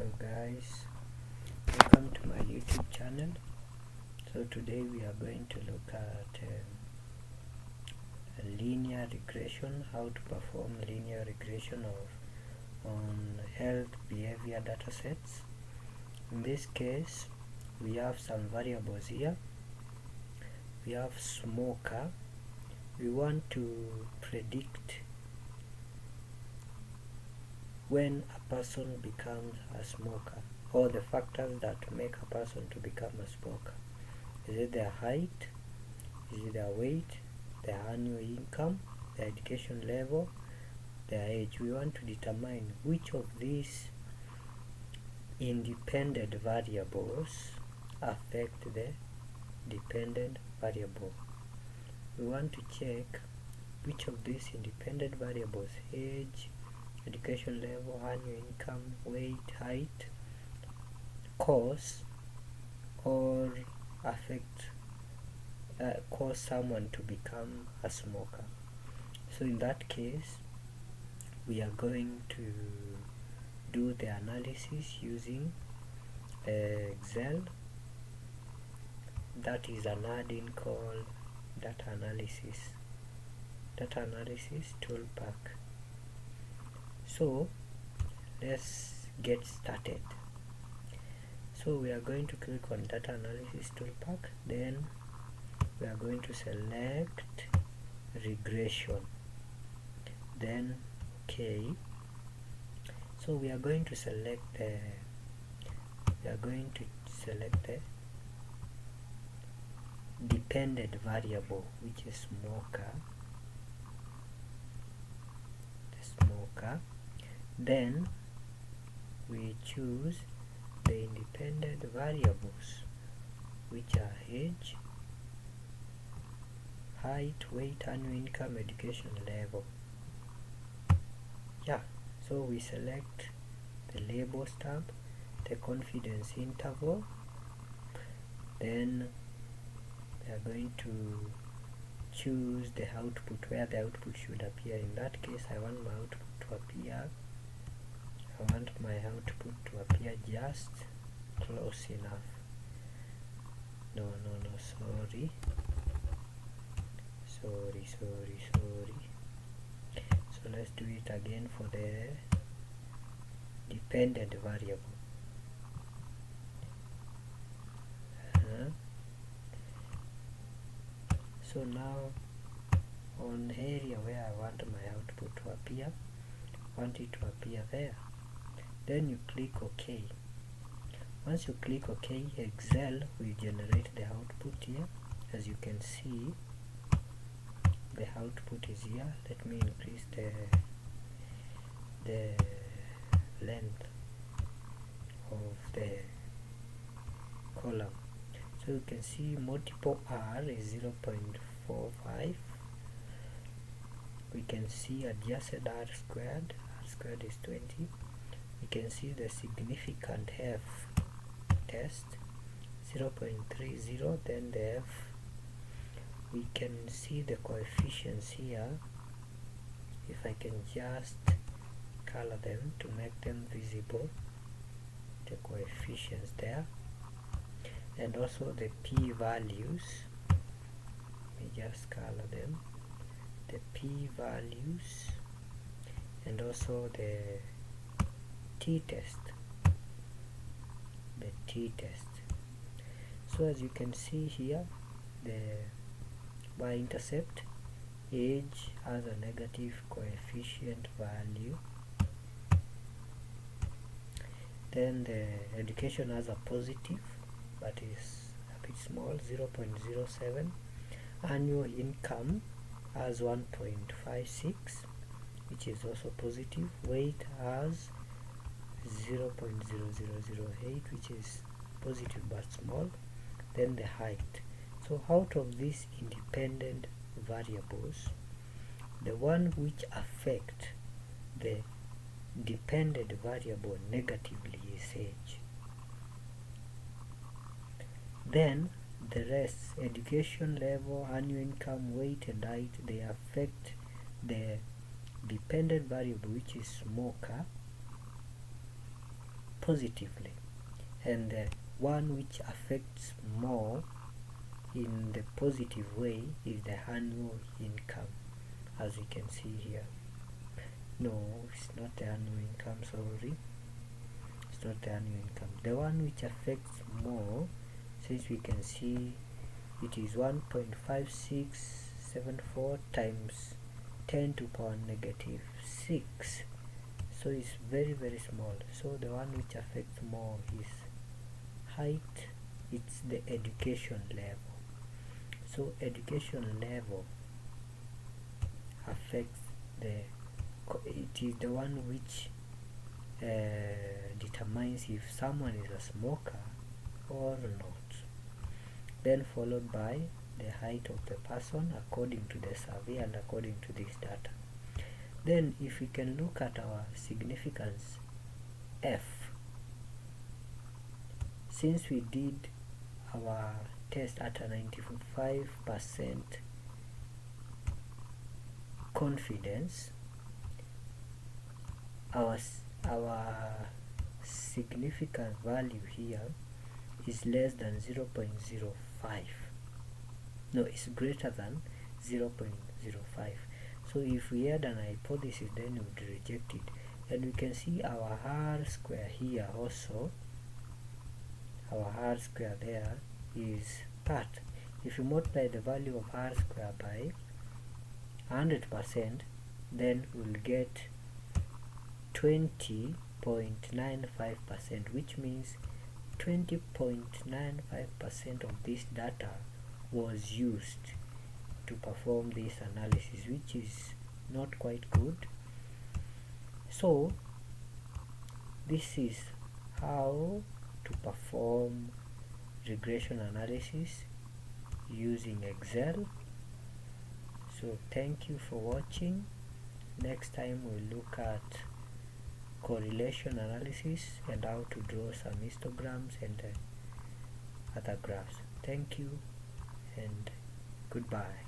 Hello guys, welcome to my YouTube channel. So today we are going to look at a linear regression, how to perform linear regression on health behavior data sets. In this case we have some variables here. We have smoker. We want to predict when a person becomes a smoker, or the factors that make a person to become a smoker. Is it their height? Is it their weight? Their annual income? Their education level? Their age? We want to determine which of these independent variables affect the dependent variable. We want to check which of these independent variables, age, education level, annual income, weight, height, cause or cause someone to become a smoker. So in that case we are going to do the analysis using Excel. That is an add-in called data analysis toolpack. So let's get started. So we are going to click on data analysis toolpack, then we are going to select regression, then okay. So we are going to select the dependent variable, which is smoker. Then we choose the independent variables, which are age, height, weight, annual income, education level. So we select the labels tab, the confidence interval, then we are going to choose the output, where the output should appear. In that case I want my output to appear just close enough. Sorry. So let's do it again for the dependent variable. So now on area where I want my output to appear, want it to appear there, then you click OK. Once you click OK, Excel will generate the output here. As you can see, the output is here. Let me increase the length of the column. So you can see multiple R is 0.45. We can see adjusted R squared is 20. We can see the significant F test 0.30, then the F. We can see the coefficients here. If I can just color them to make them visible, the coefficients there, and also the p-values. Let me just color them, the p-values, and also the t-test. So as you can see here, the y-intercept, age has a negative coefficient value, then the education has a positive but is a bit small, 0.07. Annual income has 1.56, which is also positive. Weight has 0.0008, which is positive but small. Then the height. So out of these independent variables, the one which affect the dependent variable negatively is age. Then the rest, education level, annual income, weight and height, they affect the dependent variable, which is smoker, positively, and the one which affects more in the positive way is the annual income, as you can see here. No, it's not the annual income, sorry. It's not the annual income. The one which affects more, since we can see it is 1.5674 times 10 to power negative 6. So it's very, very small. So the one which affects more is height. It's the education level. So education level affects it is the one which determines if someone is a smoker or not. Then followed by the height of the person according to the survey and according to this data. Then if we can look at our significance F, since we did our test at a 95% confidence, our significant value here is less than 0.05. No, it's greater than 0.05. So if we had an hypothesis, then we would reject it. And we can see our R square here also. Our R square there is that. If you multiply the value of R square by 100%, then we'll get 20.95%, which means 20.95% of this data was used to perform this analysis, which is not quite good. So this is how to perform regression analysis using Excel. So thank you for watching. Next time we'll look at correlation analysis and how to draw some histograms and other graphs. Thank you and goodbye.